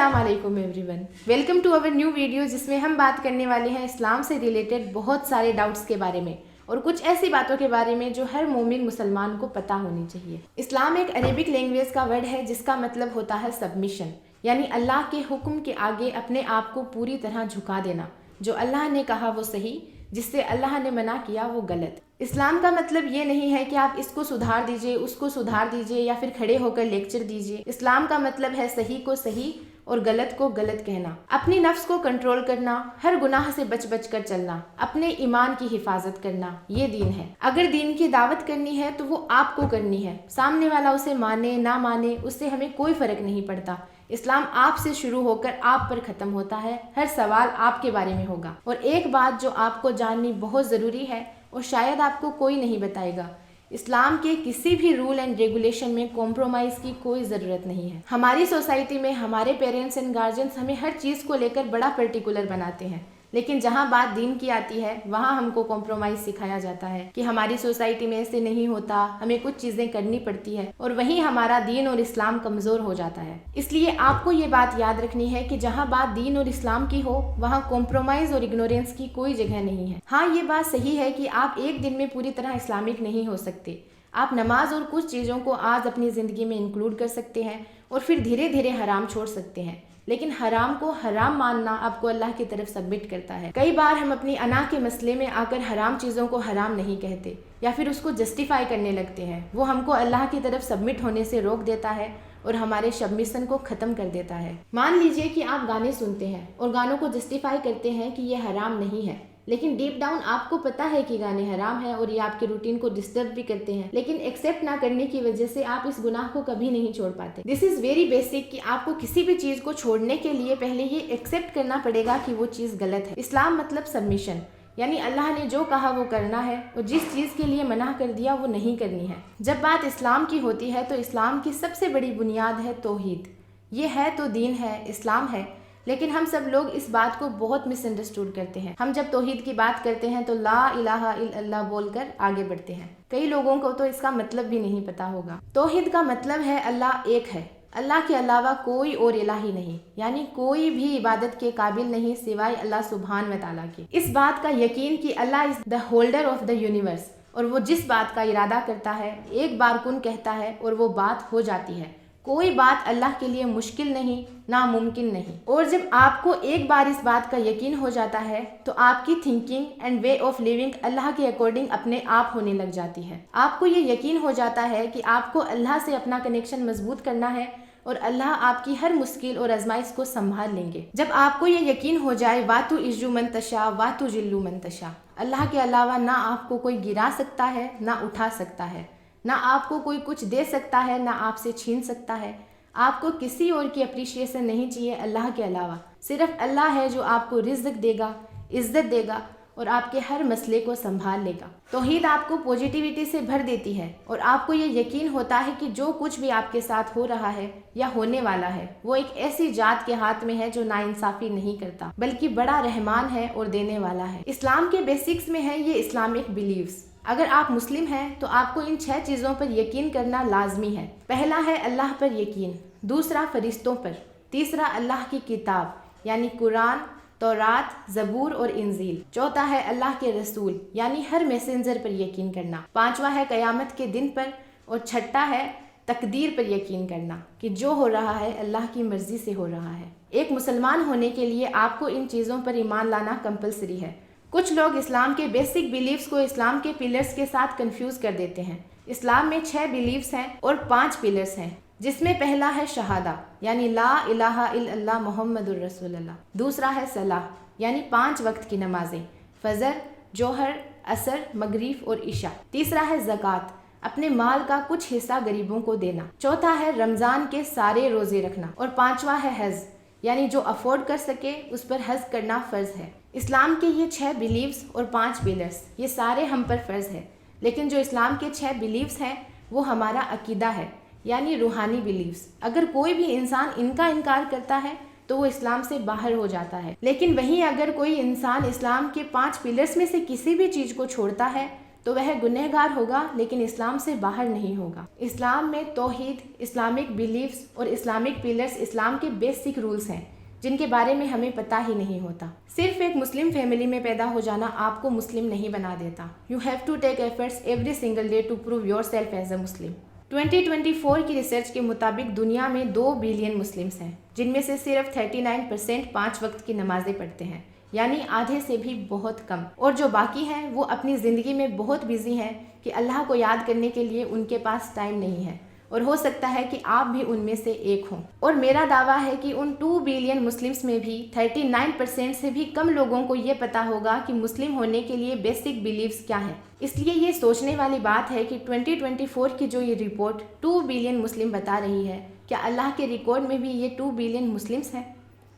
अस्सलाम वालेकुम everyone, welcome to our new video जिसमें हम बात करने वाले हैं इस्लाम से रिलेटेड बहुत सारे डाउट्स के बारे में और कुछ ऐसी बातों के बारे में जो हर मोमिन मुसलमान को पता होनी चाहिए। इस्लाम एक अरेबिक लैंग्वेज का वर्ड है जिसका मतलब होता है सबमिशन, यानी अल्लाह के हुक्म के आगे अपने आप को पूरी तरह झुका देना। जो अल्लाह ने कहा वो सही, जिससे अल्लाह ने मना किया वो गलत। इस्लाम का मतलब ये नहीं है कि आप इसको सुधार दीजिए, उसको सुधार दीजिए या फिर खड़े होकर लेक्चर दीजिए। इस्लाम का मतलब है सही को सही और गलत को गलत कहना, अपनी नफ्स को कंट्रोल करना, हर गुनाह से बच बच कर चलना, अपने ईमान की हिफाजत करना, ये दीन है। अगर दीन की दावत करनी है तो वो आपको करनी है, सामने वाला उसे माने ना माने उससे हमें कोई फर्क नहीं पड़ता। इस्लाम आपसे शुरू होकर आप पर ख़त्म होता है, हर सवाल आपके बारे में होगा। और एक बात जो आपको जाननी बहुत ज़रूरी है और शायद आपको कोई नहीं बताएगा, इस्लाम के किसी भी रूल एंड रेगुलेशन में कॉम्प्रोमाइज़ की कोई ज़रूरत नहीं है। हमारी सोसाइटी में हमारे पेरेंट्स एंड गार्जियंस हमें हर चीज़ को लेकर बड़ा पर्टिकुलर बनाते हैं, लेकिन जहाँ बात दीन की आती है वहाँ हमको कॉम्प्रोमाइज़ सिखाया जाता है कि हमारी सोसाइटी में ऐसे नहीं होता, हमें कुछ चीज़ें करनी पड़ती है और वहीं हमारा दीन और इस्लाम कमज़ोर हो जाता है। इसलिए आपको ये बात याद रखनी है कि जहाँ बात दीन और इस्लाम की हो वहाँ कॉम्प्रोमाइज़ और इग्नोरेंस की कोई जगह नहीं है। हाँ, ये बात सही है कि आप एक दिन में पूरी तरह इस्लामिक नहीं हो सकते। आप नमाज और कुछ चीज़ों को आज अपनी ज़िंदगी में इंक्लूड कर सकते हैं और फिर धीरे धीरे हराम छोड़ सकते हैं, लेकिन हराम को हराम मानना आपको अल्लाह की तरफ सबमिट करता है। कई बार हम अपनी अना के मसले में आकर हराम चीज़ों को हराम नहीं कहते या फिर उसको जस्टिफाई करने लगते हैं। वो हमको अल्लाह की तरफ सबमिट होने से रोक देता है और हमारे सबमिशन को ख़त्म कर देता है। मान लीजिए कि आप गाने सुनते हैं और गानों को जस्टिफाई करते हैं कि ये हराम नहीं है, लेकिन डीप डाउन आपको पता है कि गाने हराम है और ये आपके रूटीन को डिस्टर्ब भी करते हैं, लेकिन एक्सेप्ट ना करने की वजह से आप इस गुनाह को कभी नहीं छोड़ पाते। दिस इज़ वेरी बेसिक कि आपको किसी भी चीज़ को छोड़ने के लिए पहले ये एक्सेप्ट करना पड़ेगा कि वो चीज़ गलत है। इस्लाम मतलब सबमिशन, यानी अल्लाह ने जो कहा वो करना है और जिस चीज़ के लिए मना कर दिया वो नहीं करनी है। जब बात इस्लाम की होती है तो इस्लाम की सबसे बड़ी बुनियाद है तौहीद। ये है तो दीन है, इस्लाम है, लेकिन हम सब लोग इस बात को बहुत मिसअंडरस्टूड करते हैं। हम जब तौहीद की बात करते हैं तो ला इलाहा इल्लल्लाह बोलकर आगे बढ़ते हैं। कई लोगों को तो इसका मतलब भी नहीं पता होगा। तौहीद का मतलब है अल्लाह एक है, अल्लाह के अलावा कोई और इलाही नहीं, यानी कोई भी इबादत के काबिल नहीं सिवाय अल्लाह सुब्हान व तआला के। इस बात का यकीन कि Allah is the holder of the universe और वो जिस बात का इरादा करता है एक बार कुन कहता है और वो बात हो जाती है। कोई बात अल्लाह के लिए मुश्किल नहीं, नामुमकिन नहीं। और जब आपको एक बार इस बात का यकीन हो जाता है तो आपकी thinking and way of living अल्लाह के अकॉर्डिंग अपने आप होने लग जाती है। आपको ये यकीन हो जाता है कि आपको अल्लाह से अपना कनेक्शन मजबूत करना है और अल्लाह आपकी हर मुश्किल और आजमाइश को संभाल लेंगे। जब आपको ये यकीन हो जाए वातु इज्जु मंतशा वातु जिल्लु मंतशा, अल्लाह के अलावा ना आपको कोई गिरा सकता है ना उठा सकता है, ना आपको कोई कुछ दे सकता है ना आपसे छीन सकता है। आपको किसी और की अप्रिशिएशन नहीं चाहिए अल्लाह के अलावा। सिर्फ अल्लाह है जो आपको रिज़्क देगा, इज्जत देगा और आपके हर मसले को संभाल लेगा। तौहीद आपको पॉजिटिविटी से भर देती है और आपको ये यकीन होता है कि जो कुछ भी आपके साथ हो रहा है या होने वाला है वो एक ऐसी जात के हाथ में है जो नाइंसाफ़ी नहीं करता बल्कि बड़ा रहमान है और देने वाला है। इस्लाम के बेसिक्स में है ये इस्लामिक बिलीव्स। अगर आप मुस्लिम हैं तो आपको इन 6 चीज़ों पर यकीन करना लाजमी है। पहला है अल्लाह पर यकीन, दूसरा फरिश्तों पर, तीसरा अल्लाह की किताब यानी कुरान, तौरात, ज़बूर और इंजील, चौथा है अल्लाह के रसूल यानी हर मैसेंजर पर यकीन करना, पांचवा है क़यामत के दिन पर और छठा है तकदीर पर यकीन करना कि जो हो रहा है अल्लाह की मर्ज़ी से हो रहा है। एक मुसलमान होने के लिए आपको इन चीज़ों पर ईमान लाना कंपलसरी है। कुछ लोग इस्लाम के बेसिक बिलीव्स को इस्लाम के पिलर्स के साथ कंफ्यूज कर देते हैं। इस्लाम में 6 बिलीव्स हैं और 5 पिलर्स हैं, जिसमें पहला है शहादा यानी ला इलाहा इल्लल्लाह मुहम्मदुर रसूलुल्लाह, दूसरा है सलाह यानी 5 वक्त की नमाजें, फजर, जोहर, असर, मगरिब और इशा, तीसरा है ज़कात अपने माल का कुछ हिस्सा गरीबों को देना, चौथा है रमज़ान के सारे रोज़े रखना और पांचवा है हज यानी जो अफोर्ड कर सके उस पर हज करना फ़र्ज़ है। इस्लाम के ये 6 बिलीव्स और 5 पिलर्स ये सारे हम पर फ़र्ज़ है, लेकिन जो इस्लाम के 6 बिलीव्स हैं वो हमारा अकीदा है यानी रूहानी बिलीव्स। अगर कोई भी इंसान इनका इनकार करता है तो वो इस्लाम से बाहर हो जाता है, लेकिन वहीं अगर कोई इंसान इस्लाम के 5 पिलर्स में से किसी भी चीज़ को छोड़ता है تو وہ گنہگار ہوگا لیکن اسلام سے باہر نہیں ہوگا۔ اسلام میں توحید، اسلامک بیلیفز اور اسلامک پلرز اسلام کے بیسک رولز ہیں جن کے بارے میں ہمیں پتہ ہی نہیں ہوتا۔ صرف ایک مسلم فیملی میں پیدا ہو جانا آپ کو مسلم نہیں بنا دیتا۔ You have to take efforts every single day to prove yourself as a Muslim۔ 2024 کی ریسرچ کے مطابق دنیا میں 2 بلین مسلمز ہیں جن میں سے صرف 39% 5 وقت کی نمازیں پڑھتے ہیں، یعنی آدھے سے بھی بہت کم، اور جو باقی ہیں وہ اپنی زندگی میں بہت بیزی ہیں کہ اللہ کو یاد کرنے کے لیے ان کے پاس ٹائم نہیں ہے، اور ہو سکتا ہے کہ آپ بھی ان میں سے ایک ہوں۔ اور میرا دعویٰ ہے کہ ان 2 بلین مسلمز میں بھی 39% سے بھی کم لوگوں کو یہ پتا ہوگا کہ مسلم ہونے کے لیے بیسک بیلیفز کیا ہیں۔ اس لیے یہ سوچنے والی بات ہے کہ 2024 کی جو یہ رپورٹ 2 بلین مسلم بتا رہی ہے، کیا اللہ کے ریکارڈ میں بھی یہ 2 بلین مسلمز ہیں؟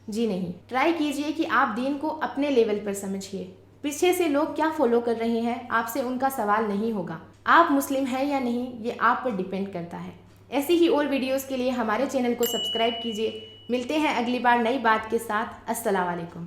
جی نہیں۔ ٹرائی کیجئے کہ آپ دین کو اپنے لیول پر سمجھیے۔ پیچھے سے لوگ کیا فالو کر رہے ہیں آپ سے ان کا سوال نہیں ہوگا۔ آپ مسلم ہیں یا نہیں یہ آپ پر ڈیپینڈ کرتا ہے۔ ایسی ہی اور ویڈیوز کے لیے ہمارے چینل کو سبسکرائب کیجئے۔ ملتے ہیں اگلی بار نئی بات کے ساتھ۔ السلام علیکم۔